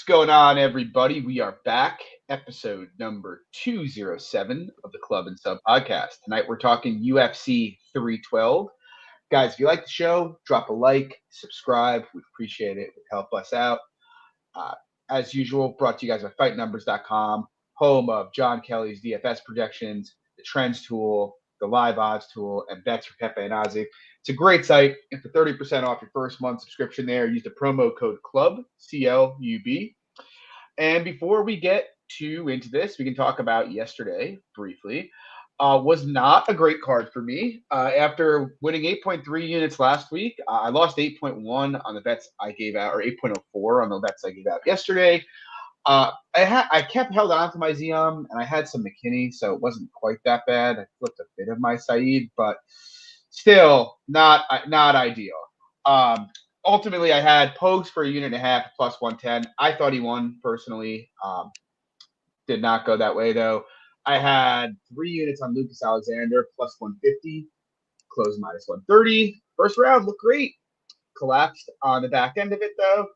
going on, everybody? We are back, episode number 207 of the Club and Sub podcast. Tonight we're talking UFC 312. Guys, if you like the show, drop a like, subscribe. We'd appreciate it. It would help us out. Uh, as usual, brought to you guys by FightNumbers.com, home of John Kelly's DFS projections, the Trends tool, the Live Odds tool, and bets for Pepe and Ozzy. It's a great site, and for 30% off your first month subscription there, use the promo code CLUB, C-L-U-B. And before we get into this, we can talk about yesterday briefly. Was not a great card for me. After winning 8.3 units last week, I lost 8.1 on the bets I gave out, or 8.04 on the bets I gave out yesterday. I kept held on to my Zion, and I had some McKinney, so it wasn't quite that bad. I flipped a bit of my Saeed, but still not ideal. Ultimately, I had Pogues for a unit and a half plus 110. I thought he won personally. Did not go that way, though. I had 3 units on Lucas Alexander plus 150, closed minus 130. First round looked great. Collapsed on the back end of it, though.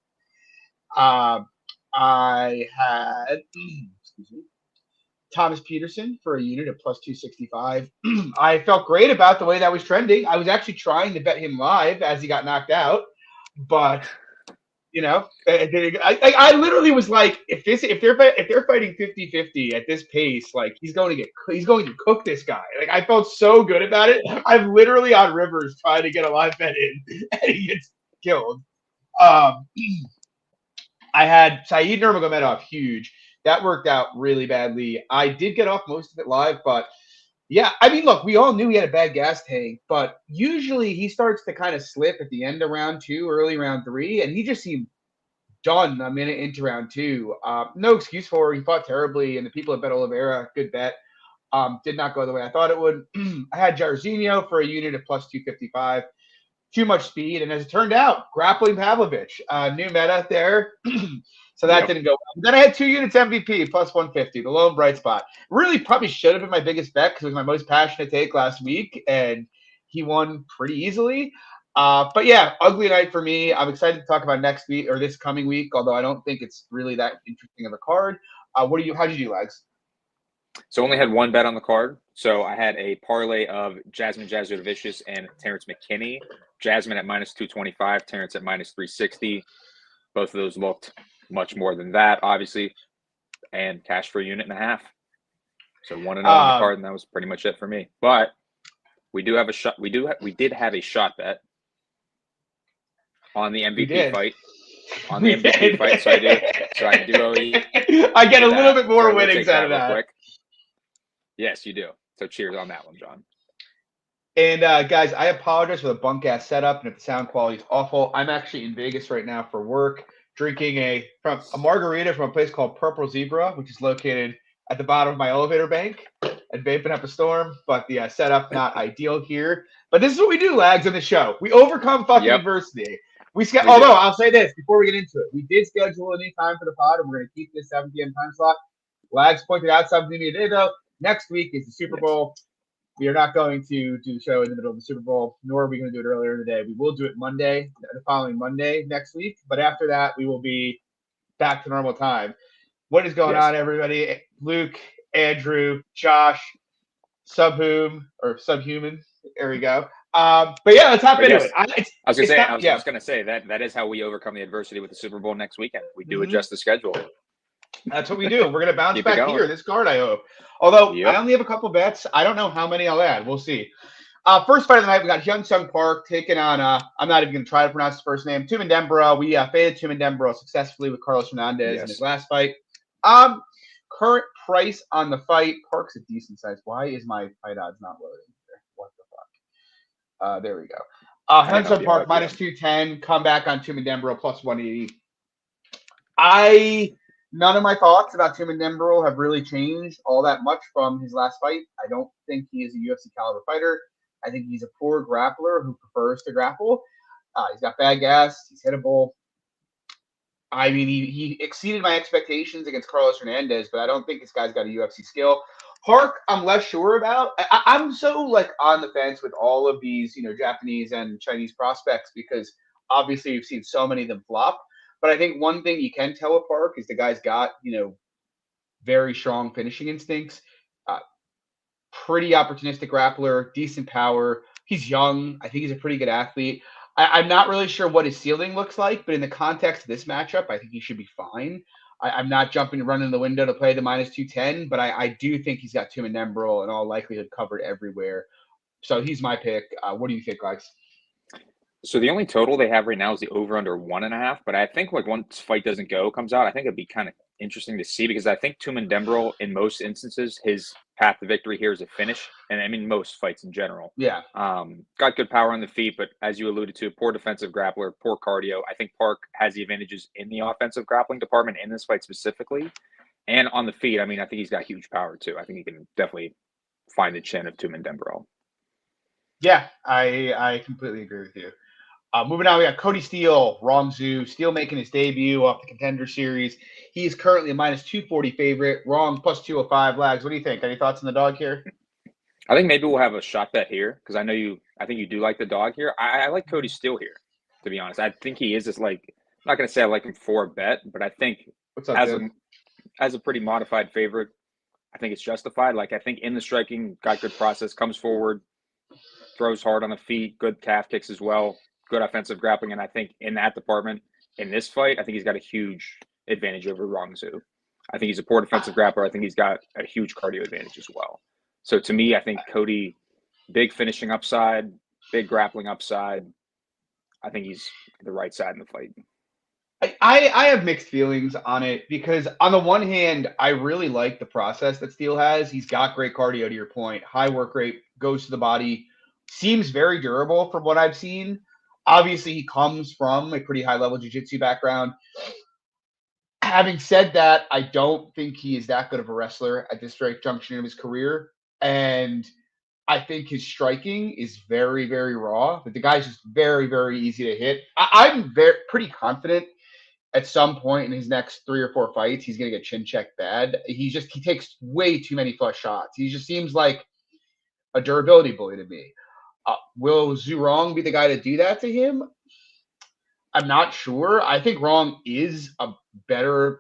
I had Thomas Peterson for a unit at plus 265. I felt great about the way that was trending. I was actually trying to bet him live as he got knocked out, but I literally was like, if they're fighting 50-50 at this pace, like he's going to cook this guy. Like I felt so good about it. I'm literally on Rivers trying to get a live bet in, and he gets killed. I had Saeed Nurmagomedov huge. That worked out really badly. I did get off most of it live, but yeah, I mean, look, we all knew he had a bad gas tank, but usually he starts to kind of slip at the end of round 2, early round 3, and he just seemed done a minute into round 2. No excuse for it. He fought terribly, and the people at Bet Oliveira, good bet, did not go the way I thought it would. I had Jairzinho for a unit at plus 255. Too much speed, and as it turned out, grappling Pavlovich, new meta there. So that didn't go well. Then I had 2 units MVP plus 150, the lone bright spot. Really probably should have been my biggest bet because it was my most passionate take last week, and he won pretty easily. But yeah, ugly night for me. I'm excited to talk about next week or this coming week, although I don't think it's really that interesting of a card. How'd you do, Lags? So only had one bet on the card. So I had a parlay of Jasmine Jasudavicius and Terrence McKinney. Jasmine at minus 225, Terrence at minus 360. Both of those looked much more than that, obviously, and cash for a unit and a half. So 1-0 on the card, and that was pretty much it for me. But we do have a shot. We did have a shot bet on the MVP fight. On the MVP fight, so I do. I get a little bit more winnings out of that. Quick. Yes, you do. So cheers on that one, John. And guys, I apologize for the bunk ass setup and if the sound quality is awful. I'm actually in Vegas right now for work, drinking a margarita from a place called Purple Zebra, which is located at the bottom of my elevator bank, and vaping up a storm. But the setup not ideal here. But this is what we do, Lags, on the show. We overcome fucking adversity. Although I'll say this before we get into it, we did schedule a new time for the pod, and we're going to keep this 7 p.m. time slot. Lags pointed out something to me today, though. Next week is the Super Bowl. We are not going to do the show in the middle of the Super Bowl, nor are we going to do it earlier in the day. We will do it Monday, the following Monday next week. But after that, we will be back to normal time. What is going on, everybody? Luke, Andrew, Josh, Subhuman. There we go. But yeah, let's hop into it. I was just going to say that is how we overcome the adversity with the Super Bowl next weekend. We do adjust the schedule. That's what we do. We're going to bounce back here. This card, I hope. Although I only have a couple bets. I don't know how many I'll add. We'll see. First fight of the night, we got Hyun Sung Park taking on, I'm not even going to try to pronounce his first name, Tumen Demro. We faded Tumen Demro successfully with Carlos Hernandez in his last fight. Current price on the fight, Park's a decent size. Why is my fight odds not loading here? What the fuck? There we go. Hyun Sung Park, minus 210. Come back on Tumen Demro, plus 180. None of my thoughts about Tumen Demro have really changed all that much from his last fight. I don't think he is a UFC caliber fighter. I think he's a poor grappler who prefers to grapple. He's got bad gas. He's hittable. I mean, he exceeded my expectations against Carlos Hernandez, but I don't think this guy's got a UFC skill. Park, I'm less sure about. I'm so on the fence with all of these, Japanese and Chinese prospects because obviously you've seen so many of them flop. But I think one thing you can tell with Park is the guy's got, very strong finishing instincts, uh, pretty opportunistic grappler, decent power. He's young. I think he's a pretty good athlete. I'm not really sure what his ceiling looks like, but in the context of this matchup, I think he should be fine. I'm not jumping and running the window to play the minus 210, but I do think he's got Tim and Demro in all likelihood covered everywhere. So he's my pick. What do you think, guys? So the only total they have right now is the over under 1.5. But I think like once fight doesn't go comes out, I think it'd be kind of interesting to see because I think Tumen Demro in most instances his path to victory here is a finish, and I mean most fights in general. Yeah. Got good power on the feet, but as you alluded to, poor defensive grappler, poor cardio. I think Park has the advantages in the offensive grappling department in this fight specifically, and on the feet. I mean, I think he's got huge power too. I think he can definitely find the chin of Tumen Demro. Yeah, I completely agree with you. Moving on, we got Cody Steele, Wrong Zoo. Steele making his debut off the Contender Series. He's currently a minus 240 favorite. Wrong plus 205. Lags, what do you think? Any thoughts on the dog here? I think maybe we'll have a shot bet here because I think you do like the dog here. I like Cody Steele here, to be honest. I think he is just like, I'm not going to say I like him for a bet, but I think as a pretty modified favorite, I think it's justified. Like I think in the striking, got good process, comes forward, throws hard on the feet, good calf kicks as well. Good offensive grappling, and I think in that department, in this fight, I think he's got a huge advantage over Wang Zoo. I think he's a poor defensive grappler. I think he's got a huge cardio advantage as well. So to me, I think Cody, big finishing upside, big grappling upside. I think he's the right side in the fight. I have mixed feelings on it because on the one hand, I really like the process that Steele has. He's got great cardio, to your point. High work rate, goes to the body, seems very durable from what I've seen. Obviously, he comes from a pretty high-level jiu-jitsu background. Having said that, I don't think he is that good of a wrestler at this strike junction of his career. And I think his striking is very, very raw. But the guy's just very, very easy to hit. I'm pretty confident at some point in his next 3 or 4 fights, he's going to get chin checked bad. He takes way too many flush shots. He just seems like a durability bully to me. Will Zurong be the guy to do that to him? I'm not sure. I think Wrong is a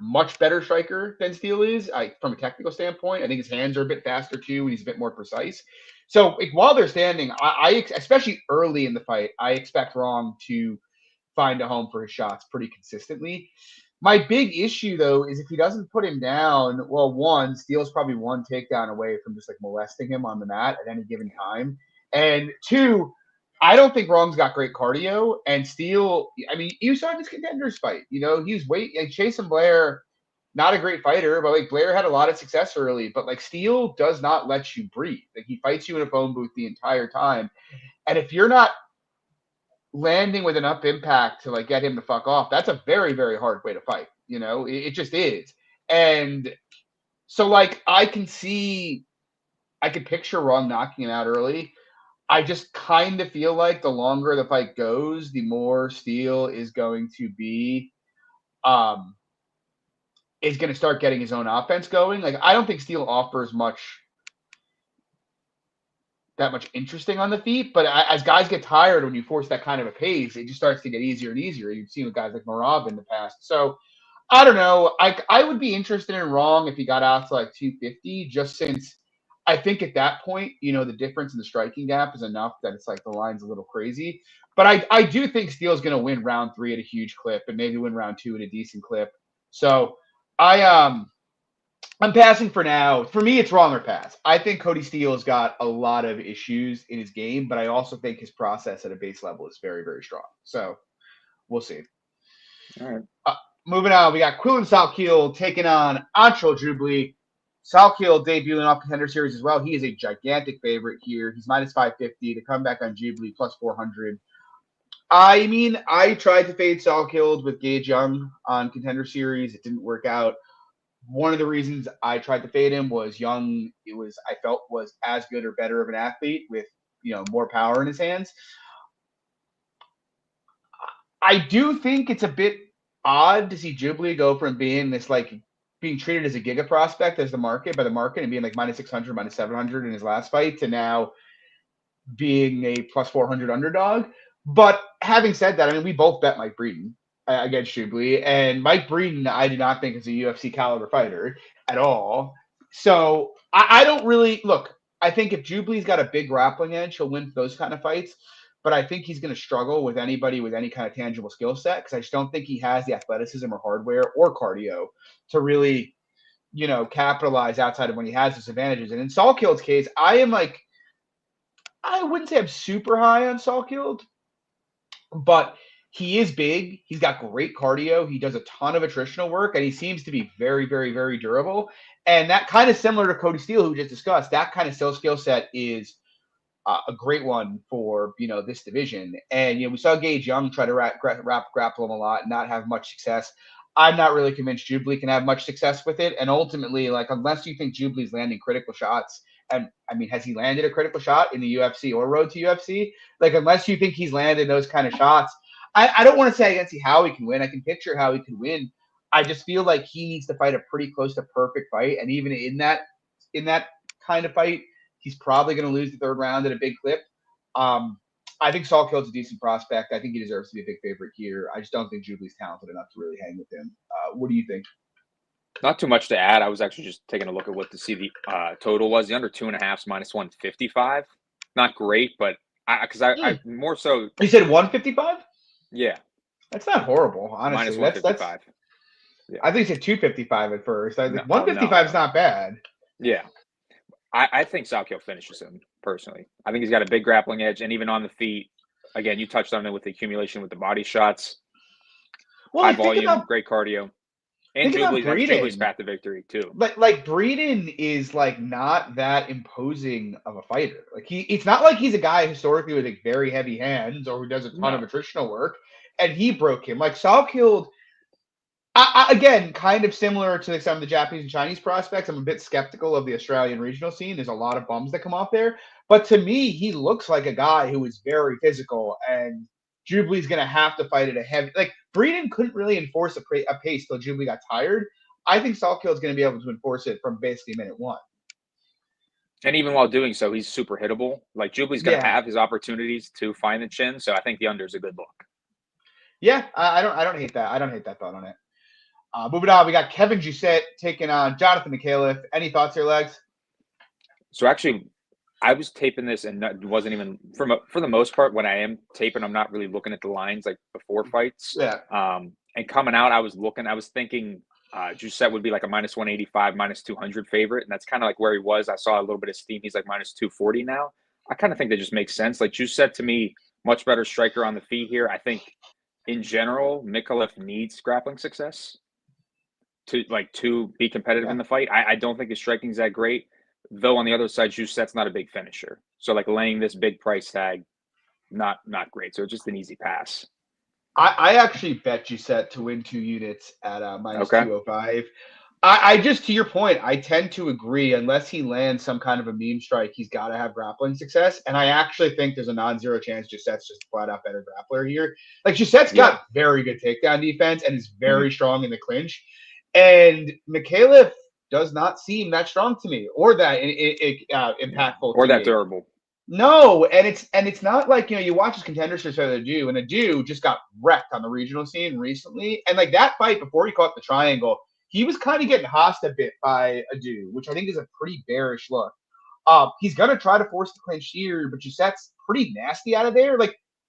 much better striker than Steele is from a technical standpoint. I think his hands are a bit faster too, and he's a bit more precise. So while they're standing, I especially early in the fight, I expect Wrong to find a home for his shots pretty consistently. My big issue, though, is if he doesn't put him down, well, one, Steele's probably one takedown away from just like molesting him on the mat at any given time. And two, I don't think Wrong's got great cardio. And Steele, I mean, you saw this Contenders fight. He's Chase and Blair, not a great fighter, but like Blair had a lot of success early. But like Steele does not let you breathe. Like he fights you in a phone booth the entire time. And if you're not landing with enough impact to like get him to fuck off, that's a very, very hard way to fight. It just is. And so like I could picture Wrong knocking him out early. I just kind of feel like the longer the fight goes, the more Steele is going to start getting his own offense going. Like I don't think Steele offers that much interesting on the feet, but as guys get tired, when you force that kind of a pace, it just starts to get easier and easier. You've seen with guys like Marab in the past. So I don't know. I would be interested in Wrong if he got out to like 250, just since I think at that point, the difference in the striking gap is enough that it's like the line's a little crazy. But I do think Steele's going to win round 3 at a huge clip and maybe win round 2 at a decent clip. So I'm passing for now. For me, it's Wrong or pass. I think Cody Steele's got a lot of issues in his game, but I also think his process at a base level is very, very strong. So we'll see. All right. Moving on, we got Quillen Salkeel taking on Ancho Jubilee. Salkeel debuting off Contender Series as well. He is a gigantic favorite here. He's minus 550 to come back on Jubilee plus 400. I mean, I tried to fade Salkeel with Gage Young on Contender Series. It didn't work out. One of the reasons I tried to fade him was Young. I felt was as good or better of an athlete with more power in his hands. I do think it's a bit odd to see Jubilee go from being this like being treated as a giga prospect by the market and being like minus 600, minus 700 in his last fight to now being a plus 400 underdog. But having said that, I mean, we both bet Mike Breeden. against Jubilee. And Mike Breeden, I do not think is a UFC caliber fighter at all. So I don't really look. I think if Jubilee's got a big grappling edge, he'll win those kind of fights. But I think he's going to struggle with anybody with any kind of tangible skill set because I just don't think he has the athleticism or hardware or cardio to really, capitalize outside of when he has disadvantages. And in Salkild's case, I wouldn't say I'm super high on Salkild, but he is big. He's got great cardio. He does a ton of attritional work, and he seems to be very, very, very durable. And that kind of similar to Cody Steele, who we just discussed, that kind of skill set is a great one for this division. And we saw Gage Young try to grapple him a lot and not have much success. I'm not really convinced Jubilee can have much success with it. And ultimately, unless you think Jubilee's landing critical shots, and I mean, has he landed a critical shot in the UFC or road to UFC? Unless you think he's landed those kind of shots, I don't want to say I can see how he can win. I can picture how he could win. I just feel like he needs to fight a pretty close to perfect fight. And even in that kind of fight, he's probably going to lose the third round at a big clip. I think Salkild's a decent prospect. I think he deserves to be a big favorite here. I just don't think Jubilee's talented enough to really hang with him. What do you think? Not too much to add. I was actually just taking a look at what the CV total was. The under 2.5 is minus 155. Not great, but I more so. You said 155? Yeah. That's not horrible, honestly. Minus 155. Yeah. I think you said 255 at first. I think 155 is not bad. Yeah. I think Salkild finishes him, personally. I think he's got a big grappling edge, and even on the feet, again, you touched on it with the accumulation with the body shots. Well, high volume, great cardio. And Jubilee's path to victory, too. Breeden is, not that imposing of a fighter. It's not like he's a guy historically with, very heavy hands or who does a ton of attritional work, and he broke him. Salkild, again, kind of similar to some of the Japanese and Chinese prospects. I'm a bit skeptical of the Australian regional scene. There's a lot of bums that come off there. But to me, he looks like a guy who is very physical, and Jubilee's going to have to fight at a heavy – Breeden couldn't really enforce a pace till Jubilee got tired. I think Salkild's going to be able to enforce it from basically minute one. And even while doing so, he's super hittable. Jubilee's going to have his opportunities to find the chin, so I think the under is a good look. Yeah, I don't hate that. I don't hate that thought on it. Moving on, we got Kevin Jette taking on Jonathan McAuliffe. Any thoughts here, Legs? So actually, I was taping this and it wasn't even for the most part. When I am taping, I'm not really looking at the lines before fights. Yeah. And coming out, I was thinking Jette would be a minus 185, minus 200 favorite, and that's kind of where he was. I saw a little bit of steam. He's minus 240 now. I kind of think that just makes sense. Jette to me, much better striker on the feet here. I think in general, McAuliffe needs grappling success to be competitive in the fight. I don't think his striking is that great, though. On the other side, Jussette's not a big finisher, so laying this big price tag, not great. So it's just an easy pass. I actually bet Jette to win 2 units at minus 205. I just, to your point, I tend to agree. Unless he lands some kind of a meme strike, he's got to have grappling success. And I actually think there's a non-zero chance Jussette's just a flat-out better grappler here. Jussette's got very good takedown defense and is very strong in the clinch. And McAuliffe does not seem that strong to me, or that impactful, or that durable. No, and it's not you watch his contender search for Adu, and Adu just got wrecked on the regional scene recently, and that fight before he caught the triangle, he was kind of getting hossed a bit by Adu, which I think is a pretty bearish look. He's gonna try to force the clinch here, but Jussette's pretty nasty out of there.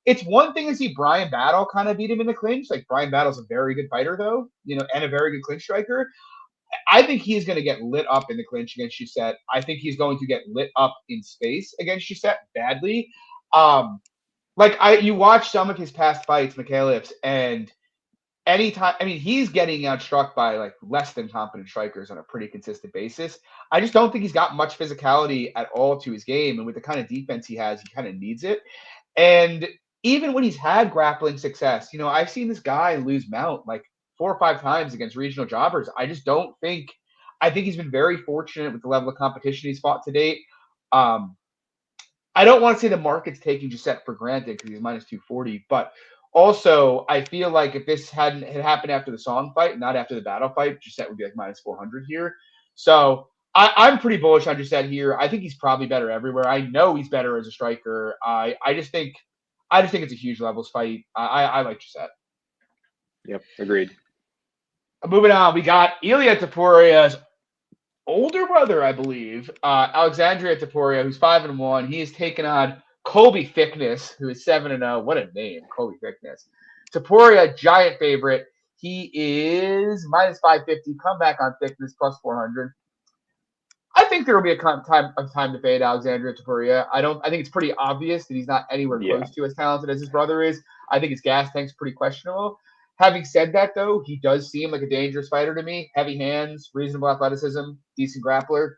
It's one thing to see Brian Battle kind of beat him in the clinch. Brian Battle's a very good fighter, though, and a very good clinch striker. I think he's going to get lit up in the clinch against Jette. I think he's going to get lit up in space against Jette badly. You watch some of his past fights, McAuliffe's, and anytime, he's getting outstruck by less than competent strikers on a pretty consistent basis. I just don't think he's got much physicality at all to his game, and with the kind of defense he has, he kind of needs it. And even when he's had grappling success, I've seen this guy lose mount 4 or 5 times against regional jobbers. I just don't think – I think he's been very fortunate with the level of competition he's fought to date. I don't want to say the market's taking Jette for granted because he's minus 240, but also I feel if this had happened after the Song fight, not after the Battle fight, Jette would be minus 400 here. So I'm pretty bullish on Jette here. I think he's probably better everywhere. I know he's better as a striker. I just think it's a huge levels fight. I like Jette. Yep, agreed. Moving on, we got Ilia Toporia's older brother, I believe, Alexandria Topuria, who's 5-1. He is taking on Colby Thickness, who is 7-0. What a name, Colby Thickness. Topuria, giant favorite. He is minus 550. Comeback on Thickness plus 400. I think there will be a time to fade Alexandria Topuria. I think it's pretty obvious that he's not anywhere close to as talented as his brother is. I think his gas tank's pretty questionable. Having said that, though, he does seem like a dangerous fighter to me. Heavy hands, reasonable athleticism, decent grappler.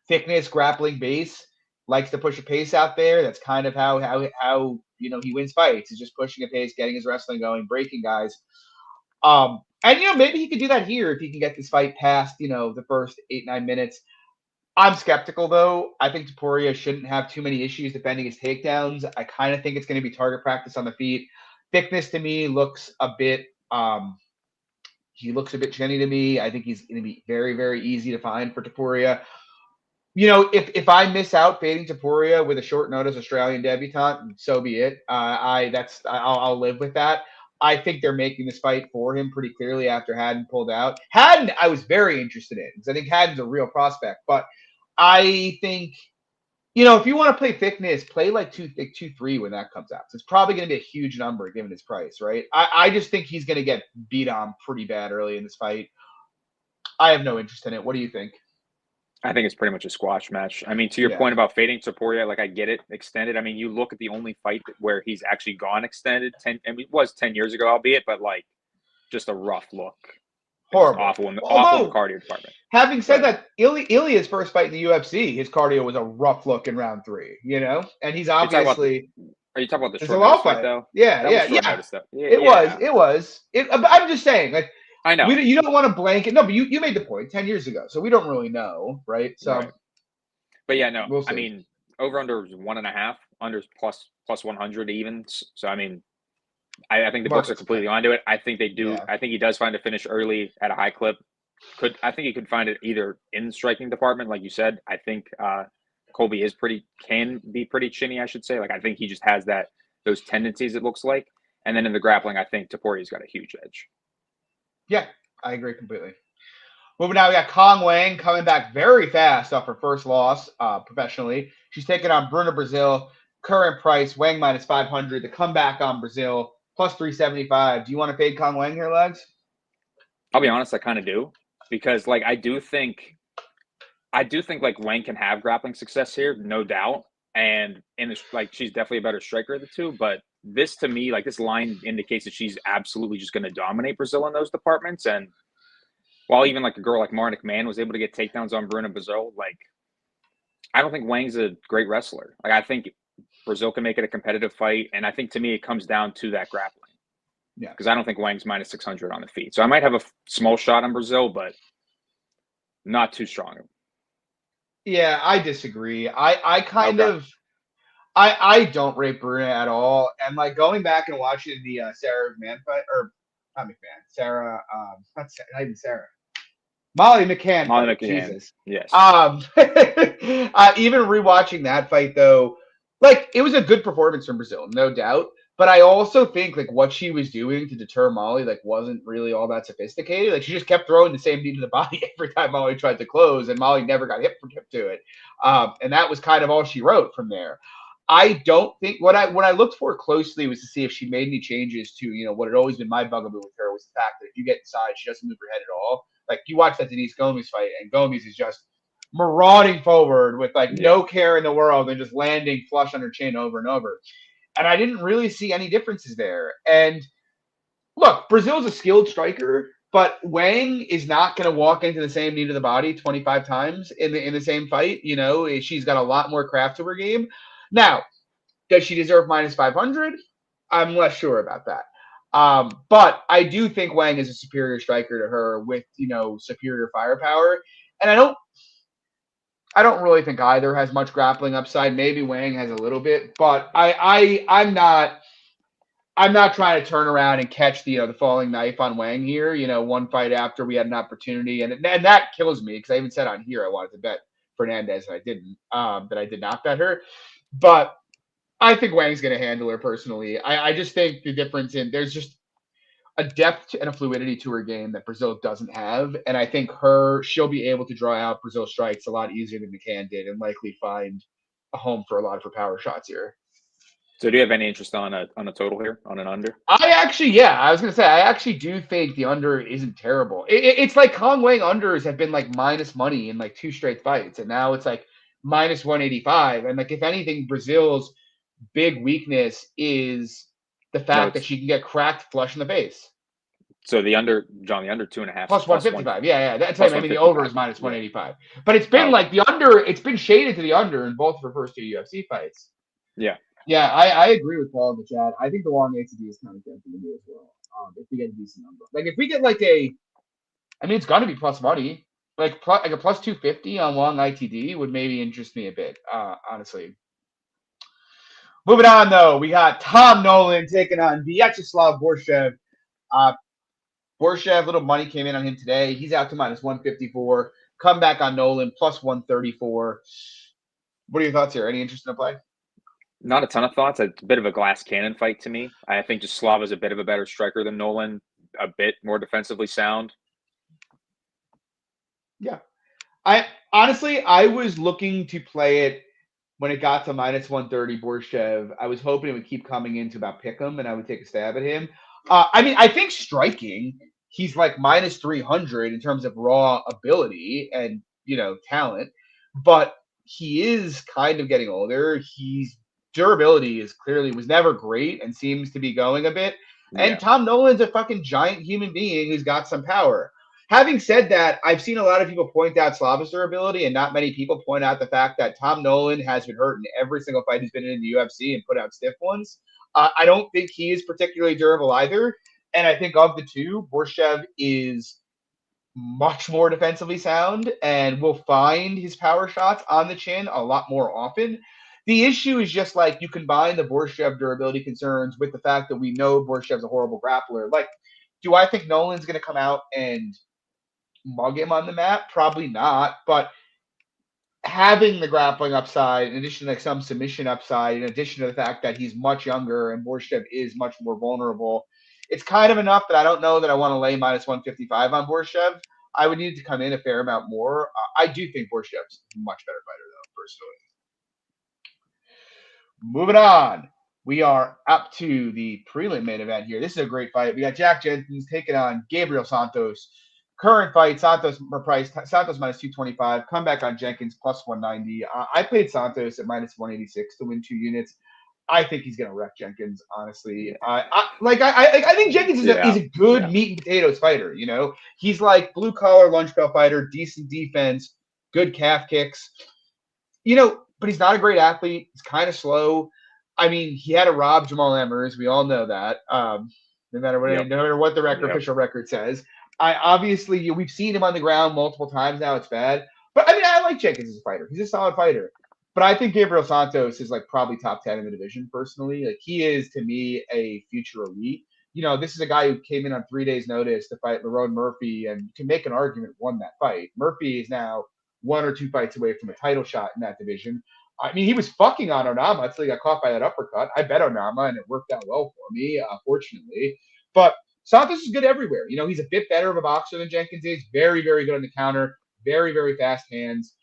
Thickness, grappling base, likes to push a pace out there. That's kind of how he wins fights. He's just pushing a pace, getting his wrestling going, breaking guys. And maybe he could do that here if he can get this fight past the first 8-9 minutes. I'm skeptical though. I think Topuria shouldn't have too many issues defending his takedowns. I kind of think it's going to be target practice on the feet. Thickness to me looks a bit chinny to me. I think he's going to be very, very easy to find for Topuria. If I miss out fading Topuria with a short notice Australian debutante, so be it. I'll live with that. I think they're making this fight for him pretty clearly after Haddon pulled out. Haddon, I was very interested in because I think Haddon's a real prospect. But I think, if you want to play Thickness, play like 2-3 when that comes out. So it's probably going to be a huge number given his price, right? I just think he's going to get beat on pretty bad early in this fight. I have no interest in it. What do you think? I think it's pretty much a squash match. I mean, to your point about fading Topuria, like I get it extended. I mean, you look at the only fight where he's actually gone extended. It was 10 years ago, albeit, but like just a rough look. Horrible. Awful in the cardio department. Having said that, Ilia's first fight in the UFC, his cardio was a rough look in round 3, and he's obviously. Are you talking about the short notice fight though? Yeah. It was. I'm just saying, like. I know. You don't want to blanket. No, but you made the point 10 years ago, so we don't really know, right? So, right. But yeah, no. We'll I mean, over under 1.5, under plus 100 even. So I mean, I think the books are completely onto it. I think they do. Yeah. I think he does find a finish early at a high clip. I think he could find it either in the striking department, like you said. I think Colby can be pretty chinny, I should say. Like I think he just has those tendencies. It looks like, and then in the grappling, I think Toporia's got a huge edge. Yeah, I agree completely. Moving now, we got Kong Wang coming back very fast off her first loss professionally. She's taking on Bruna Brazil. Current price, Wang minus 500. The comeback on Brazil, plus 375. Do you want to fade Kong Wang here, Legs? I'll be honest, I kind of do. Because, like, I do think like Wang can have grappling success here, no doubt. And she's definitely a better striker of the two, but this to me, like this line indicates that she's absolutely just going to dominate Brazil in those departments. And while even like a girl like Mara McMahon was able to get takedowns on Bruna Brazil, like I don't think Wang's a great wrestler. Like I think Brazil can make it a competitive fight. And I think to me, it comes down to that grappling. Yeah. Because I don't think Wang's minus 600 on the feet. So I might have a small shot on Brazil, but not too strong. Yeah, I disagree. I don't rate Bruna at all. And like going back and watching the Sarah McMahon fight, or not McMahon, Sarah, not even Sarah. Molly McCann. Molly McCann. Jesus. Yes. Even rewatching that fight though, like it was a good performance from Brazil, no doubt. But I also think like what she was doing to deter Molly like wasn't really all that sophisticated. Like she just kept throwing the same knee to the body every time Molly tried to close, and Molly never got hip to it. And that was kind of all she wrote from there. I don't think what I looked for closely was to see if she made any changes to, what had always been my bugaboo with her was the fact that if you get inside, she doesn't move her head at all. Like you watch that Denise Gomes fight, and Gomes is just marauding forward with no care in the world and just landing flush on her chin over and over. And I didn't really see any differences there. And look, Brazil's a skilled striker, but Wang is not going to walk into the same knee to the body 25 times in the same fight. She's got a lot more craft to her game. Now, does she deserve minus 500? I'm less sure about that. But I do think Wang is a superior striker to her with, superior firepower. And I don't really think either has much grappling upside. Maybe Wang has a little bit, but I'm not trying to turn around and catch the falling knife on Wang here. One fight after we had an opportunity, and that kills me because I even said on here I wanted to bet Fernandez and I didn't. That I did not bet her. But I think Wang's going to handle her personally. I just think the difference there's just a depth and a fluidity to her game that Brazil doesn't have, and I think she'll be able to draw out Brazil strikes a lot easier than McCann did, and likely find a home for a lot of her power shots here. So do you have any interest on a total here, on an under? I was going to say, I actually do think the under isn't terrible. It's like Kong Wang unders have been like minus money in like 2 straight fights, and now it's like minus 185. And like, if anything, Brazil's big weakness is the fact that she can get cracked flush in the face. So the under, John, the under 2.5 plus 155. Yeah. That's right. I mean, the over is minus 185. But it's been like the under, it's been shaded to the under in both of her first 2 UFC fights. Yeah. Yeah, I agree with Paul in the chat. I think the Wang ATD is kind of good for me as well. If we get a decent number, like if we get like it's gonna be plus money, like a plus 250 on Wang ITD would maybe interest me a bit, honestly. Moving on though, we got Tom Nolan taking on Vyacheslav Borshev. Borshev, little money came in on him today. He's out to minus 154. Come back on Nolan plus 134. What are your thoughts here? Any interest in a play? Not a ton of thoughts. It's a bit of a glass cannon fight to me. I think just Slav is a bit of a better striker than Nolan, a bit more defensively sound. Yeah. I was looking to play it when it got to minus 130 Borshev. I was hoping it would keep coming into about pick'em and I would take a stab at him. I think striking, he's like minus 300 in terms of raw ability and, talent, but he is kind of getting older. Durability was never great and seems to be going a bit. Yeah. And Tom Nolan's a fucking giant human being who's got some power. Having said that, I've seen a lot of people point out Slava's durability, and not many people point out the fact that Tom Nolan has been hurt in every single fight he's been in the UFC and put out stiff ones. I don't think he is particularly durable either. And I think of the two, Borshev is much more defensively sound and will find his power shots on the chin a lot more often. The issue is just like you combine the Borshev durability concerns with the fact that we know Borshev's a horrible grappler. Like, do I think Nolan's going to come out and mug him on the mat? Probably not. But having the grappling upside, in addition to like some submission upside, in addition to the fact that he's much younger and Borshev is much more vulnerable, it's kind of enough that I don't know that I want to lay minus 155 on Borshev. I would need to come in a fair amount more. I do think Borshev's a much better fighter, though, personally. Moving on, we are up to the prelim main event here. This is a great fight. We got Jack Jenkins taking on Gabriel Santos. Current fight, Santos minus 225. Comeback on Jenkins plus 190. I played Santos at minus 186 to win 2 units. I think he's gonna wreck Jenkins, honestly. I think Jenkins is a good meat and potatoes fighter. He's like blue collar lunch belt fighter, decent defense, good calf kicks. But he's not a great athlete. He's kind of slow. I mean, he had to rob Jamal Emmers. We all know that. No matter what the official record says. We've seen him on the ground multiple times now. It's bad. But I mean, I like Jenkins as a fighter. He's a solid fighter. But I think Gabriel Santos is like probably top 10 in the division personally. Like, he is to me a future elite. This is a guy who came in on 3 days' notice to fight Lerone Murphy and can make an argument won that fight. Murphy is now 1 or 2 fights away from a title shot in that division. I mean, he was fucking on Onama until he got caught by that uppercut. I bet Onama, and it worked out well for me, fortunately. But Santos is good everywhere. He's a bit better of a boxer than Jenkins is. Very, very good on the counter. Very, very fast hands.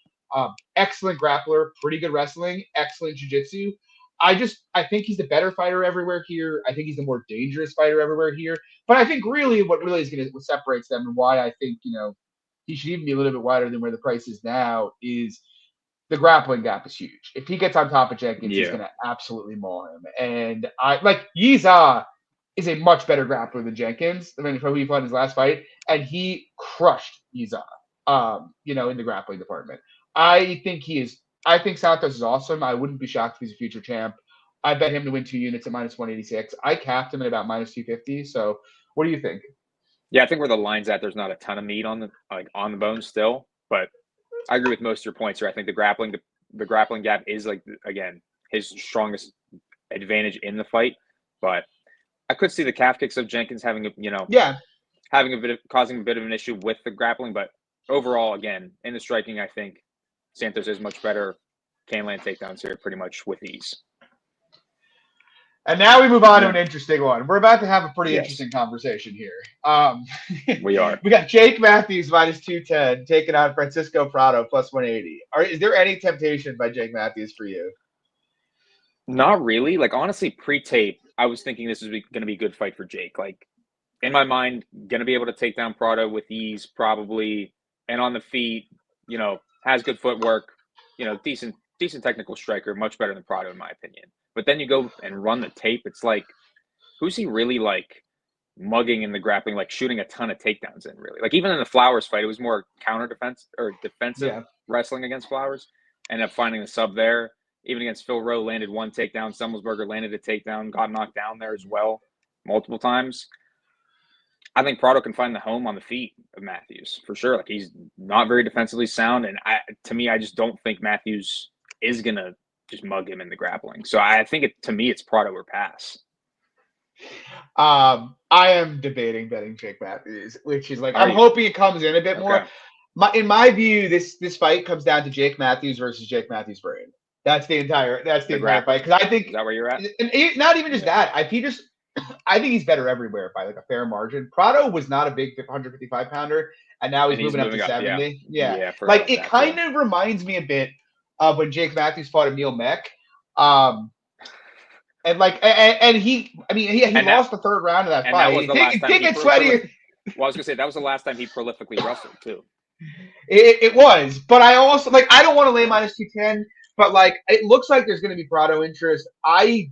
Excellent grappler. Pretty good wrestling. Excellent jiu-jitsu. I think he's the better fighter everywhere here. I think he's the more dangerous fighter everywhere here. But I think really what separates them and why I think, he should even be a little bit wider than where the price is now is the grappling gap is huge. If he gets on top of Jenkins, he's going to absolutely maul him. And Yiza is a much better grappler than Jenkins. I mean, who he fought in his last fight, and he crushed Yiza, in the grappling department. I think Santos is awesome. I wouldn't be shocked if he's a future champ. I bet him to win 2 units at minus 186. I capped him at about minus 250. So what do you think? Yeah, I think where the line's at, there's not a ton of meat on the bone still, but I agree with most of your points here. I think the grappling gap is again his strongest advantage in the fight, but I could see the calf kicks of Jenkins causing a bit of an issue with the grappling, but overall, again, in the striking, I think Santos is much better. Can land takedowns here pretty much with ease. And now we move on to an interesting one. We're about to have a pretty Yes. interesting conversation here. We are. We got Jake Matthews minus 210 taking on Francisco Prado plus 180. Is there any temptation by Jake Matthews for you? Not really. Like, honestly, pre-tape, I was thinking this was going to be a good fight for Jake. Like, in my mind, going to be able to take down Prado with ease, probably, and on the feet, you know, has good footwork, you know, decent technical striker, much better than Prado, in my opinion. But then you go and run the tape, it's like, who's he really, like, mugging in the grappling, like, shooting a ton of takedowns in, really? Like, even in the Flowers fight, it was more defensive wrestling against Flowers. Ended up finding the sub there. Even against Phil Rowe, landed one takedown. Semmelsberger landed a takedown, got knocked down there as well multiple times. I think Prado can find the home on the feet of Matthews, for sure. Like, he's not very defensively sound, and to me, I just don't think Matthews is going to just mug him in the grappling. So I think to me, it's Prado or pass. I am debating betting Jake Matthews, which is like, I'm hoping it comes in a bit more. In my view, this fight comes down to Jake Matthews versus Jake Matthews' brain. That's the entire fight. Because I think, is that where you're at? And not even just that. I think he's better everywhere by like a fair margin. Prado was not a big 155 pounder, and now he's moving up to 70. Yeah. Like, it kind of reminds me a bit of when Jake Matthews fought Emil Meck. And he lost the third round of that fight. That was the last time get sweaty. Well, I was gonna say that was the last time he prolifically wrestled too. It was, but I also I don't want to lay minus 210, but like it looks like there's going to be Prado interest. I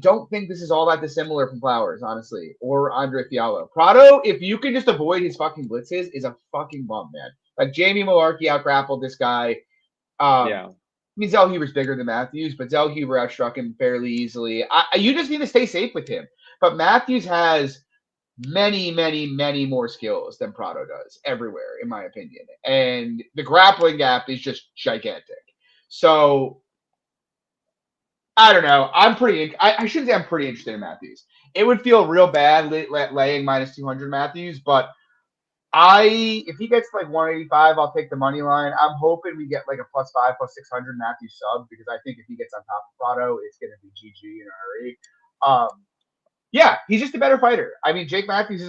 don't think this is all that dissimilar from Flowers, honestly, or Andre Fiallo. Prado, if you can just avoid his fucking blitzes, is a fucking bum, man. Like, Jamie Malarkey out-grappled this guy. I mean, Zellhuber's bigger than Matthews, but Zellhuber outstruck him fairly easily. You just need to stay safe with him. But Matthews has many, many, many more skills than Prado does everywhere, in my opinion. And the grappling gap is just gigantic. So, I don't know. I shouldn't say I'm pretty interested in Matthews. It would feel real bad laying minus 200 Matthews, but if he gets like 185, I'll take the money line. I'm hoping we get like a +5, +600 Matthews sub, because I think if he gets on top of Prado, it's going to be GG in a hurry. He's just a better fighter. I mean, Jake Matthews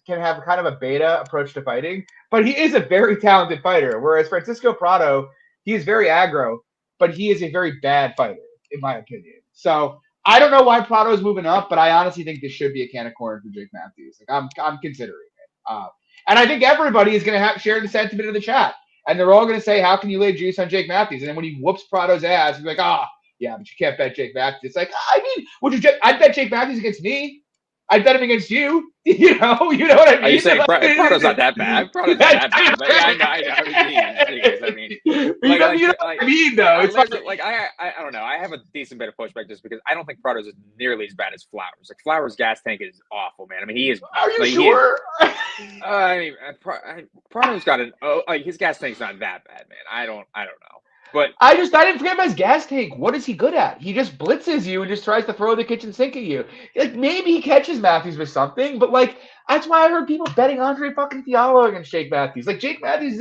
can have kind of a beta approach to fighting, but he is a very talented fighter. Whereas Francisco Prado, he is very aggro, but he is a very bad fighter, in my opinion. So I don't know why Prado is moving up, but I honestly think this should be a can of corn for Jake Matthews. Like, I'm considering it. And I think everybody is going to share the sentiment in the chat. And they're all going to say, how can you lay juice on Jake Matthews? And then when he whoops Prado's ass, you're like, yeah, but you can't bet Jake Matthews. It's like, I mean, I'd bet Jake Matthews against me. I'd bet him against you. You know what I mean? Are you saying Prado's not that bad? Prado's not that bad. But I know. I mean, you know what I mean, though. I don't know. I have a decent bit of pushback just because I don't think Prado's is nearly as bad as Flowers. Like, Flowers' gas tank is awful, man. I mean, he is. Are you sure? Prado's got his gas tank's not that bad, man. I don't know. But I didn't forget about his gas tank. What is he good at? He just blitzes you and just tries to throw the kitchen sink at you. Like, maybe he catches Matthews with something, but like, that's why I heard people betting Andre fucking Fiallo against Jake Matthews. Like, Jake Matthews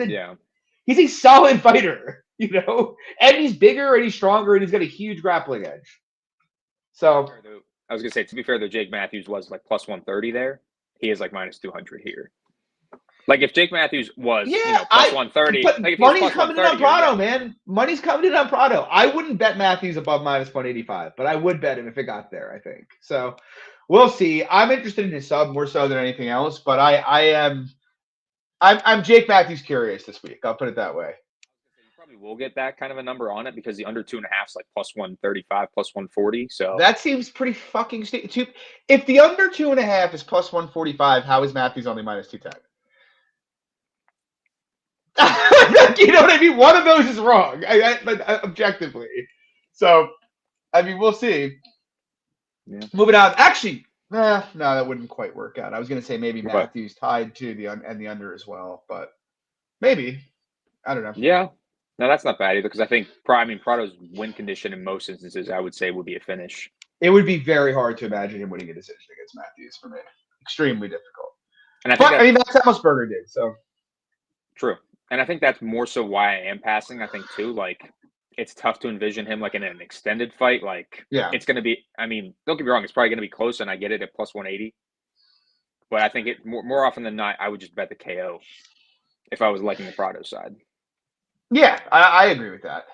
he's a solid fighter, you know? And he's bigger and he's stronger and he's got a huge grappling edge. So I was gonna say, to be fair though, Jake Matthews was like plus 130 there. He is like minus 200 here. Like, if Jake Matthews was, plus 130. But like, if money's coming in on Prado, man. Money's coming in on Prado. I wouldn't bet Matthews above minus 185, but I would bet him if it got there, I think. So, we'll see. I'm interested in his sub more so than anything else, but I'm Jake Matthews curious this week. I'll put it that way. You probably will get that kind of a number on it because the under 2.5 is like plus 135, plus 140. So that seems pretty fucking steep. If the under 2.5 is plus 145, how is Matthews only minus 210? You know what I mean? One of those is wrong, objectively. So, I mean, we'll see. Yeah. Moving on. Actually, no, that wouldn't quite work out. I was going to say maybe Matthews tied to the under as well, but maybe. I don't know. Yeah. No, that's not bad either because I think Prado's win condition in most instances, I would say, would be a finish. It would be very hard to imagine him winning a decision against Matthews for me. Extremely difficult. And I think that's how Musburger did. So true. And I think that's more so why I am passing, I think, too. Like, it's tough to envision him like in an extended fight. Like, Yeah. it's going to be. I mean, don't get me wrong; it's probably going to be close, and I get it at plus 180. But I think it more often than not, I would just bet the KO if I was liking the Prado side. Yeah, I agree with that.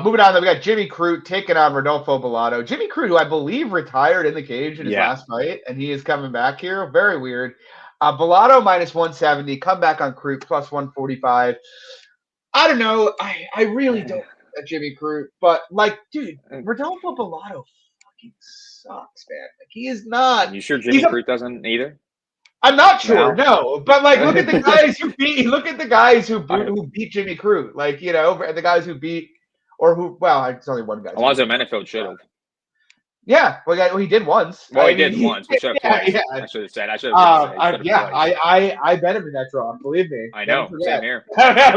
Moving on, then we got Jimmy Crout taking on Rodolfo Bato. Jimmy Crout, who I believe retired in the cage in his last fight, and he is coming back here. Very weird. Bato minus 170, come back on Crout plus 145. I don't know. I really don't like Jimmy Crout, but like, dude, Rodolfo Bato fucking sucks, man. Like, he is not. You sure Jimmy Crout doesn't either? I'm not sure, no. But like, look at the guys who beat. Look at the guys who beat Jimmy Crout. Like, you know, the guys who beat or who. Well, it's only one guy. Alonzo Menifeld should have. Yeah, well, he did once. Well, he did once. We should have twice. Yeah. I should have said. I should have. I bet him in that draw. Believe me. I know. Same here. that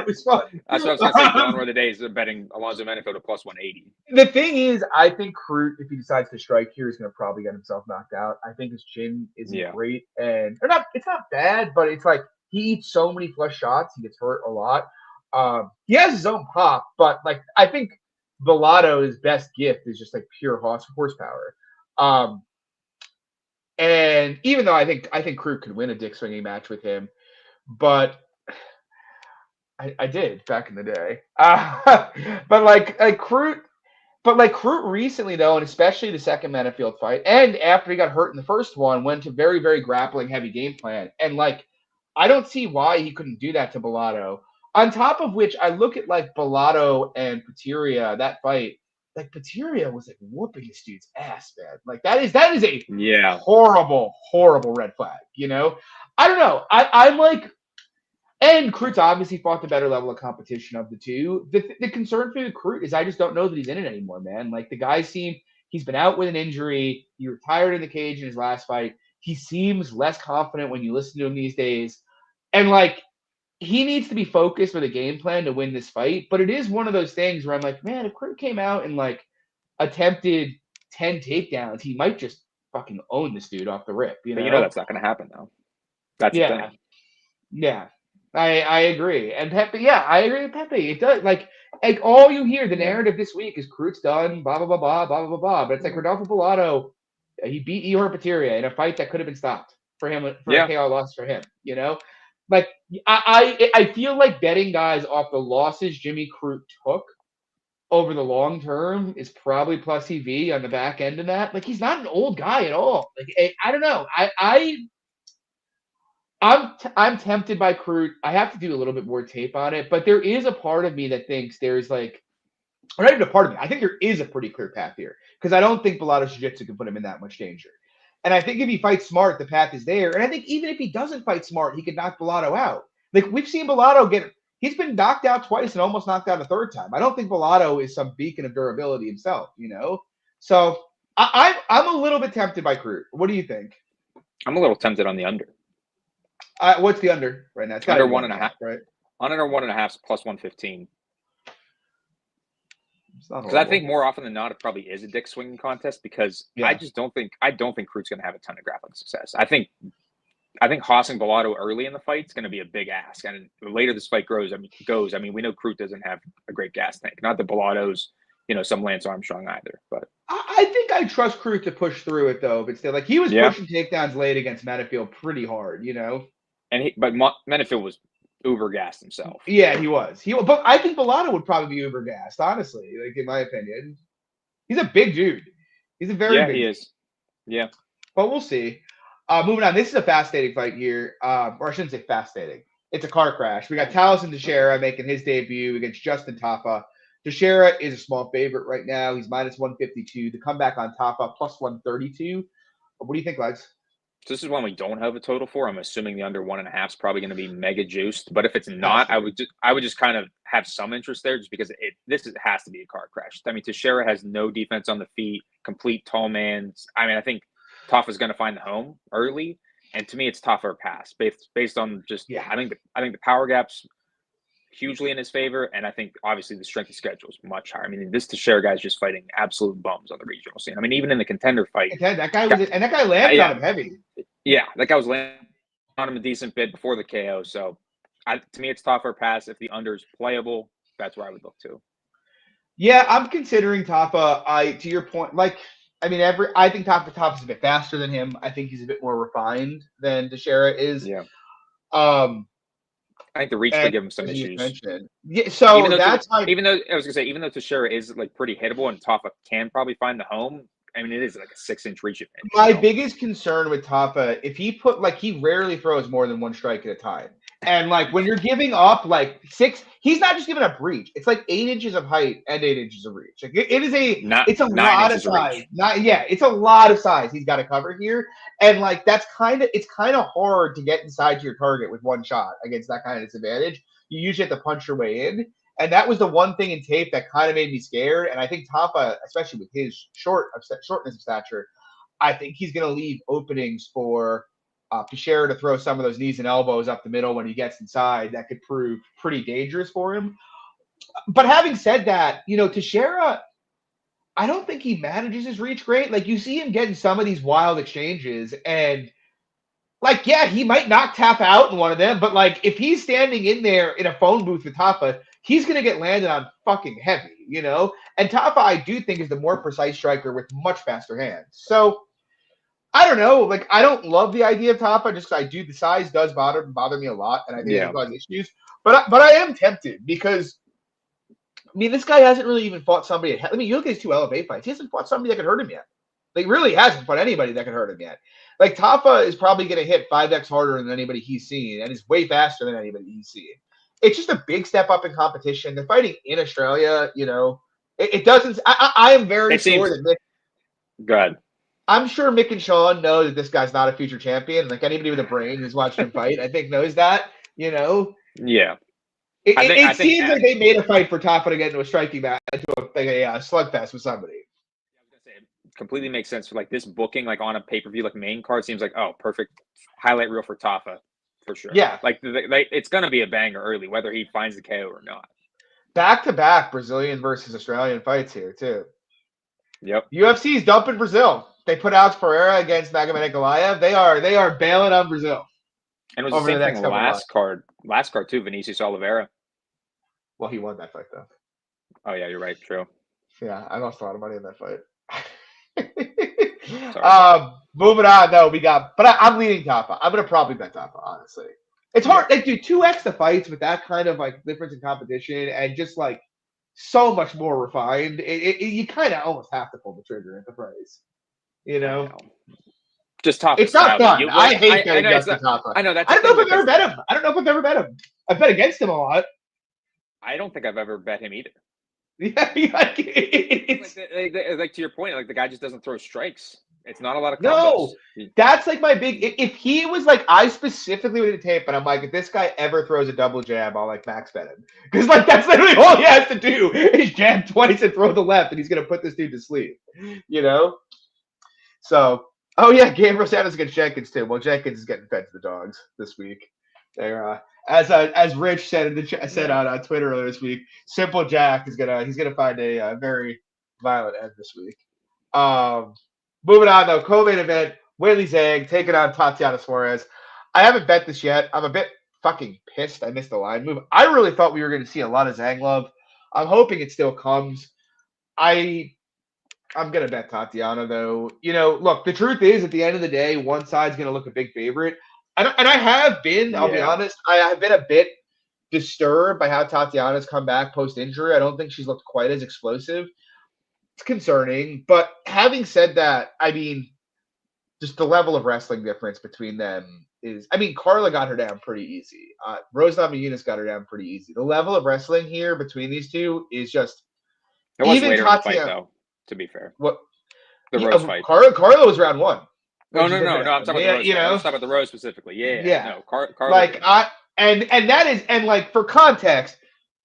was fun. That's what I was gonna say. Gone were the days of betting Alonzo Menifeld at plus 180. The thing is, I think Crout, if he decides to strike here, is going to probably get himself knocked out. I think his chin isn't great, and it's not bad, but it's like he eats so many flush shots, he gets hurt a lot. He has his own pop, but like I think Balato's best gift is just like pure horsepower. And even though I think Crout could win a dick swinging match with him, but I did back in the day. But like Crout recently though, and especially the second Menifeld fight, and after he got hurt in the first one, went to very, very grappling heavy game plan. And like I don't see why he couldn't do that to Bato. On top of which, I look at like Bato and Toria, that fight. Like Toria was like whooping this dude's ass, man. Like that is a horrible, horrible red flag. You know, I don't know. I'm like, and Crout's obviously fought the better level of competition of the two. The concern for Crout is I just don't know that he's in it anymore, man. Like the guy he's been out with an injury. He retired in the cage in his last fight. He seems less confident when you listen to him these days, and like. He needs to be focused with a game plan to win this fight, but it is one of those things where I'm like, man, if Crout came out and like attempted 10 takedowns, he might just fucking own this dude off the rip. You know, that's not going to happen though. That's the thing. Yeah, I agree. And Pepe, I agree with Pepe. It does like all you hear the narrative this week is Crout's done, blah blah blah blah blah blah blah. But it's like Rodolfo Bato, he beat Ihor Toria in a fight that could have been stopped for him a KO loss for him. You know. Like I feel like betting guys off the losses Jimmy Crout took over the long term is probably plus EV on the back end of that. Like he's not an old guy at all. Like I don't know. I'm tempted by Crout. I have to do a little bit more tape on it, but there is a part of me that thinks there's like, or not even a part of me. I think there is a pretty clear path here because I don't think Balato's jiu-jitsu can put him in that much danger. And I think if he fights smart, the path is there. And I think even if he doesn't fight smart, he could knock Bato out. Like we've seen Bato he's been knocked out twice and almost knocked out a third time. I don't think Bato is some beacon of durability himself, you know? So I'm a little bit tempted by Crout. What do you think? I'm a little tempted on the under. What's the under right now? It's under 1.5, right? Under 1.5 is plus 115. Because I think more often than not, it probably is a dick swinging contest because I don't think Crout's going to have a ton of grappling success. I think hossing Bato early in the fight is going to be a big ask, and the later this fight goes. I mean, we know Crout doesn't have a great gas tank. Not that Balato's, some Lance Armstrong either. But I think I trust Crout to push through it though. But still, like he was pushing takedowns late against Menifeld pretty hard, but Menifeld was uber gassed himself. Yeah, he was. But I think Bato would probably be uber gassed, honestly. Like in my opinion, he's a big dude. He's a very big. Yeah, he is. Yeah, but we'll see. Moving on. This is a fascinating fight here, or I shouldn't say fascinating. It's a car crash. We got Taliesin Desera making his debut against Justin Tafa. Desera is a small favorite right now. He's minus 152. The comeback on Tafa plus 132. What do you think, Legs? So this is one we don't have a total for. I'm assuming the under 1.5 is probably going to be mega juiced. But if it's not, I would just kind of have some interest there, just because this has to be a car crash. I mean, Desera has no defense on the feet, complete tall man. I mean, I think Tafa's going to find the home early, and to me, it's Tafa or pass based on just. Yeah. I think the power gap's hugely in his favor, and I think obviously the strength of schedule is much higher. I mean, this Desera guy's just fighting absolute bums on the regional scene. I mean, even in the contender fight, that guy landed on him heavy. Yeah, that guy was landing on him a decent bit before the KO. So, to me, it's Tafa or pass. If the under is playable, that's where I would look to. Yeah, I'm considering Tafa. To your point, like, I mean, I think Tafa's a bit faster than him. I think he's a bit more refined than Desera is. Yeah. Um, I think the reach and could give him some as you just issues. mentioned, yeah. So that's my Even though I was gonna say, even though Teixeira is like pretty hittable and Tafa can probably find the home, I mean, it is like a 6-inch reach advantage. my biggest concern with Tafa, if he put like he rarely throws more than one strike at a time. And like when you're giving up like six, he's not just giving up reach. It's like 8 inches of height and 8 inches of reach. Like it is it's a Nine lot of inches of size. reach. It's a lot of size he's got to cover here. And like it's kind of hard to get inside your target with one shot against that kind of disadvantage. You usually have to punch your way in. And that was the one thing in tape that kind of made me scared. And I think Tafa, especially with his shortness of stature, I think he's going to leave openings for Teixeira to throw some of those knees and elbows up the middle when he gets inside. That could prove pretty dangerous for him. But having said that, Teixeira, I don't think he manages his reach great. Like you see him getting some of these wild exchanges, and like, yeah, he might knock Tafa out in one of them, but like if he's standing in there in a phone booth with Tafa, he's gonna get landed on fucking heavy. And Tafa, I do think, is the more precise striker with much faster hands. So I don't know. Like, I don't love the idea of Tafa just because the size does bother me a lot, and I think it cause issues. But I am tempted because, I mean, this guy hasn't really even fought somebody. I mean, you look at his two LFA fights. He hasn't fought somebody that could hurt him yet. Like, really hasn't fought anybody that could hurt him yet. Like, Tafa is probably going to hit 5x harder than anybody he's seen, and is way faster than anybody he's seen. It's just a big step up in competition. They're fighting in Australia. It doesn't. I am very sure that Mick. Go ahead. I'm sure Mick and Sean know that this guy's not a future champion. Like anybody with a brain who's watched him fight, I think knows that. Yeah. It seems like they made a fight for Tafa to get into a striking match, into a slugfest with somebody. I was gonna say it completely makes sense for like this booking, like on a pay-per-view, like main card seems like perfect highlight reel for Tafa for sure. Yeah, like it's gonna be a banger early, whether he finds the KO or not. Back-to-back Brazilian versus Australian fights here too. Yep. UFC's dumping Brazil. They put Alex Pereira against Magomed Ankalaev. They are bailing on Brazil. And it was the same thing last card too. Vinicius Oliveira. Well, he won that fight though. Oh yeah, you're right. True. Yeah, I lost a lot of money in that fight. Moving on though, but I'm leaning Tafa. I'm gonna probably bet Tafa, honestly. It's hard. Like, do 2x the fights with that kind of like difference in competition and just like so much more refined. You kind of almost have to pull the trigger at the price. Just Tafa. It's not fun. I hate betting against Tafa. I know that. I don't know if I've ever bet him. I've bet against him a lot. I don't think I've ever bet him either. Yeah, like to your point, like the guy just doesn't throw strikes. It's not a lot of combos. No, that's like my big. If he was like, I specifically with the tape, and I'm like, if this guy ever throws a double jab, I'll like max bet him because like that's literally all he has to do is jab twice and throw the left, and he's gonna put this dude to sleep. So, oh yeah, Gabriel Santos against Jenkins too. Well, Jenkins is getting fed to the dogs this week. They're as Rich said on Twitter earlier this week. Simple Jack he's gonna find a very violent end this week. Moving on though, co-main event: Weili Zhang taking on Tatiana Suarez. I haven't bet this yet. I'm a bit fucking pissed. I missed the line move. I really thought we were going to see a lot of Zhang love. I'm hoping it still comes. I'm gonna bet Tatiana though. Look, the truth is, at the end of the day, one side's gonna look a big favorite. And I have been. I'll be honest. I have been a bit disturbed by how Tatiana's come back post injury. I don't think she's looked quite as explosive. It's concerning, but having said that, I mean, just the level of wrestling difference between them is. I mean, Carla got her down pretty easy. Rose Namajunas got her down pretty easy. The level of wrestling here between these two is just. It was later in the fight, though. To be fair, what the Rose fight? Carla was round one. No. I'm talking about the Rose. I'm talking about the Rose specifically. Yeah. No, Carla. Like and that is like for context,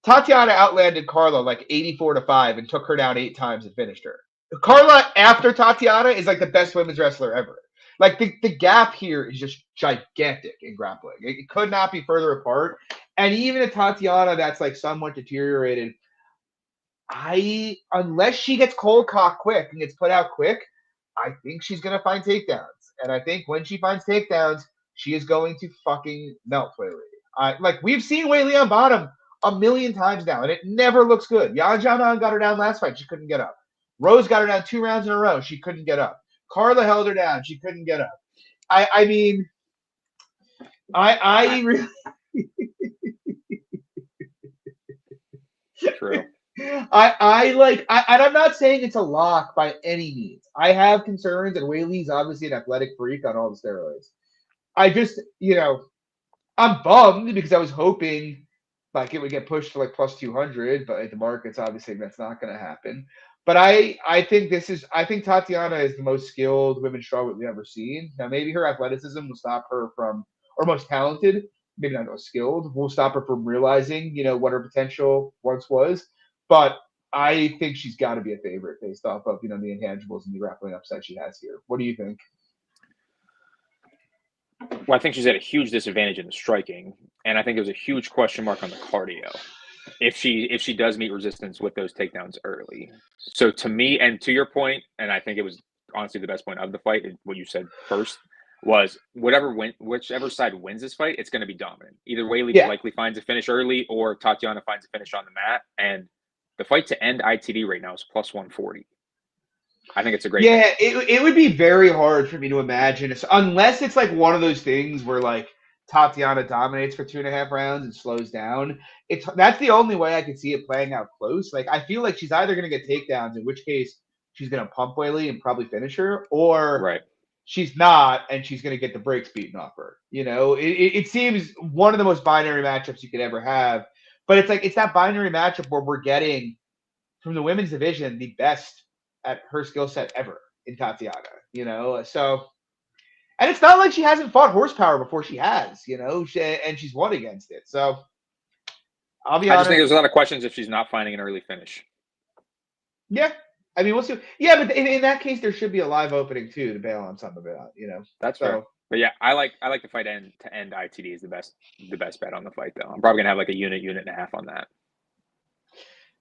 Tatiana outlanded Carla like 84-5 and took her down 8 times and finished her. Carla after Tatiana is like the best women's wrestler ever. Like the gap here is just gigantic in grappling. It could not be further apart. And even a Tatiana that's like somewhat deteriorated. Unless she gets cold cocked quick and gets put out quick, I think she's gonna find takedowns. And I think when she finds takedowns, she is going to fucking melt Weili. Like we've seen Weili on bottom a million times now, and it never looks good. Yan Jianan got her down last fight. She couldn't get up. Rose got her down 2 rounds in a row. She couldn't get up. Carla held her down. She couldn't get up. I mean, I really. True. And I'm not saying it's a lock by any means. I have concerns, and Weili's obviously an athletic freak on all the steroids. I just, I'm bummed because I was hoping like it would get pushed to like plus 200, but at the markets, obviously that's not going to happen. But I think Tatiana is the most skilled women's strawweight we've ever seen. Now maybe her athleticism will stop her from, or most talented, maybe not most skilled, will stop her from realizing, what her potential once was. But I think she's got to be a favorite based off of, the intangibles and the grappling upside she has here. What do you think? Well, I think she's at a huge disadvantage in the striking, and I think there's a huge question mark on the cardio if she does meet resistance with those takedowns early. So to me, and to your point, and I think it was honestly the best point of the fight, what you said first, was whichever side wins this fight, it's going to be dominant. Either Weili likely finds a finish early, or Tatiana finds a finish on the mat, and the fight to end ITD right now is plus 140. I think it's a great thing. It would be very hard for me to imagine, unless it's like one of those things where like Tatiana dominates for 2.5 rounds and slows down. That's the only way I could see it playing out close. Like I feel like she's either going to get takedowns, in which case she's going to pump Weili and probably finish her, or she's not and she's going to get the brakes beaten off her. It seems one of the most binary matchups you could ever have. But it's that binary matchup where we're getting from the women's division the best at her skill set ever in Tatiana, so, and it's not like she hasn't fought horsepower before. She has, and she's won against it. So I'll be honest. I just think there's a lot of questions if she's not finding an early finish. Yeah. I mean, we'll see. Yeah, but in that case, there should be a live opening too to bail on some of it out, That's fair. But yeah, I like the fight to end ITD is the best bet on the fight, though. I'm probably gonna have like a unit and a half on that.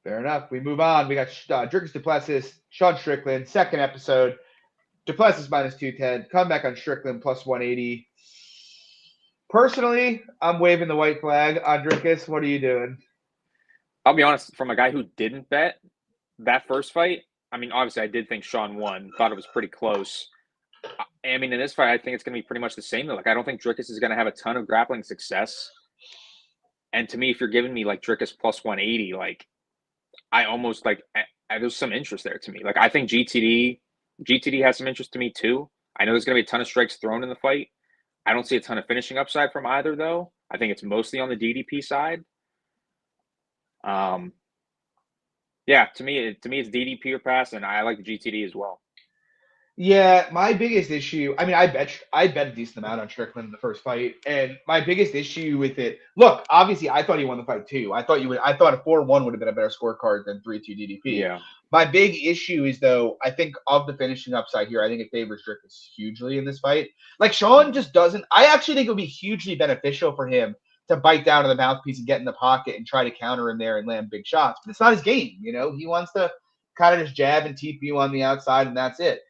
Fair enough. We move on. We got Jenkins to Plessis, Sean Strickland, second episode. Duplessis minus 210. Comeback on Strickland plus 180. Personally, I'm waving the white flag. Andrikis, what are you doing? I'll be honest, from a guy who didn't bet that first fight, I mean, obviously I did think Sean won. Thought it was pretty close. I mean, in this fight, I think it's going to be pretty much the same. Like, I don't think Dricus is going to have a ton of grappling success. And to me, if you're giving me like Dricus plus 180, like, I almost like there's some interest there to me. Like, I think GTD has some interest to me too. I know there's going to be a ton of strikes thrown in the fight. I don't see a ton of finishing upside from either, though. I think it's mostly on the DDP side. Yeah, to me it's DDP or pass, and I like the GTD as well. Yeah, my biggest issue, I mean, I bet a decent amount on Strickland in the first fight, and my biggest issue with it, look, obviously I thought he won the fight too. I thought a 4-1 would have been a better scorecard than 3-2 DDP. Yeah. My big issue is, though, I think of the finishing upside here, I think it favors Strickland hugely in this fight. Like, Sean just doesn't, I actually think it would be hugely beneficial for him to bite down to the mouthpiece and get in the pocket and try to counter him there and land big shots. But it's not his game, He wants to kind of just jab and TP on the outside, and that's it.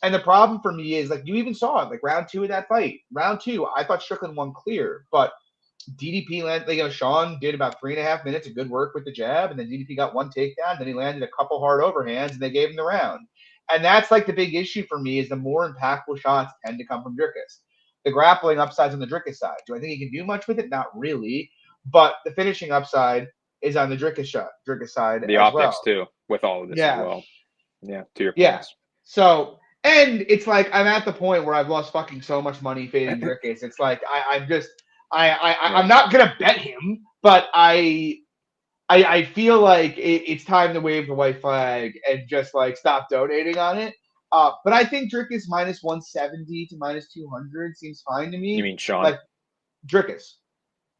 And the problem for me is, like, you even saw it, like, round 2 of that fight. Round 2, I thought Strickland won clear, but DDP landed, Sean did about 3.5 minutes of good work with the jab, and then DDP got one takedown, then he landed a couple hard overhands, and they gave him the round. And that's, like, the big issue for me is the more impactful shots tend to come from Dricus. The grappling upside's on the Dricus side. Do I think he can do much with it? Not really. But the finishing upside is on the Dricus side the as optics, well. too, with all of this as well. Yeah, to your points. Yeah. So... And it's like I'm at the point where I've lost fucking so much money fading Dricus. It's like I'm not gonna bet him, but I feel like it's time to wave the white flag and just like stop donating on it. But I think Dricus minus 170 to minus 200 seems fine to me. You mean Sean? Like Dricus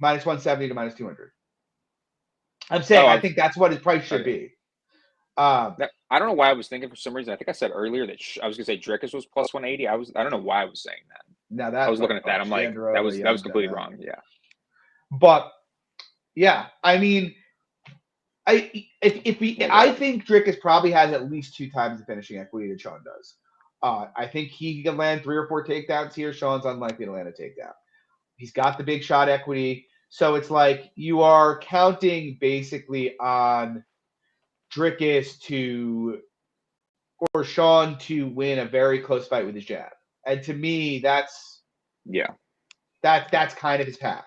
minus 170 to minus 200. I'm saying I think that's what his price should be. I don't know why I was thinking for some reason. I think I said earlier that I was gonna say Dricus was plus 180. I don't know why I was saying that. No, I was looking at that. I'm like, that was completely wrong. Yeah. But yeah, I mean, I think Dricus probably has at least 2 times the finishing equity that Sean does. I think he can land 3 or 4 takedowns here. Sean's unlikely to land a takedown. He's got the big shot equity. So it's like you are counting basically on Drickus or Sean to win a very close fight with his jab. And to me, that's kind of his path.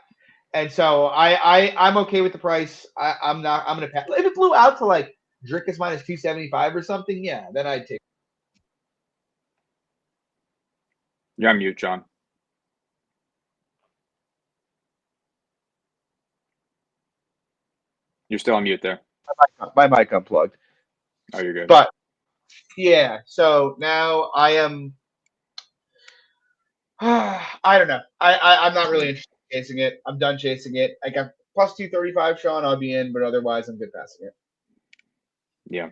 And so I'm okay with the price. I'm gonna pass. If it blew out to like Drickus minus 275 or something, yeah, then I'd take it. You're on mute, John. You're still on mute there. My mic unplugged. Oh, you're good. But yeah, so now I am. I don't know. I'm not really interested in chasing it. I'm done chasing it. I got plus 235, Sean. I'll be in, but otherwise, I'm good passing it. Yeah,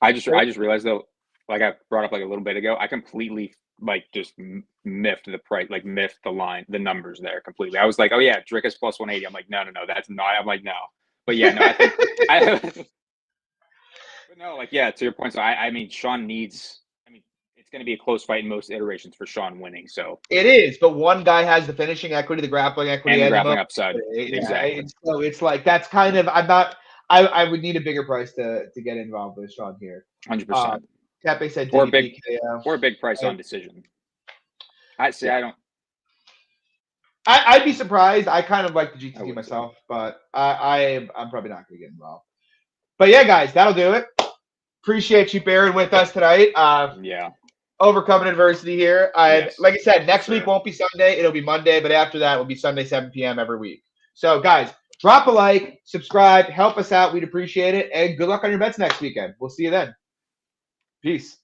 I just realized though, like I brought up like a little bit ago, I completely like just miffed the price, like miffed the line, the numbers there completely. I was like, oh yeah, Drickus plus 180. I'm like, no, that's not. I'm like, no, but yeah, no, I think but no, like yeah, to your point. So I mean, Sean needs. I mean, it's going to be a close fight in most iterations for Sean winning. So it is, but one guy has the finishing equity, the grappling equity, and the grappling upside. Yeah, Exactly. So it's like that's kind of. I'm not. I would need a bigger price to get involved with Sean here. 100%. Tepe said or WPKO. a big price on decision. I say I don't. I'd be surprised. I kind of like the GTT myself, but I'm probably not going to get involved. But yeah, guys, that'll do it. Appreciate you bearing with us tonight. Yeah. Overcoming adversity here. Yes, like I said, next week won't be Sunday. It'll be Monday, but after that, it'll be Sunday, 7 p.m. every week. So, guys, drop a like, subscribe, help us out. We'd appreciate it. And good luck on your bets next weekend. We'll see you then. Peace.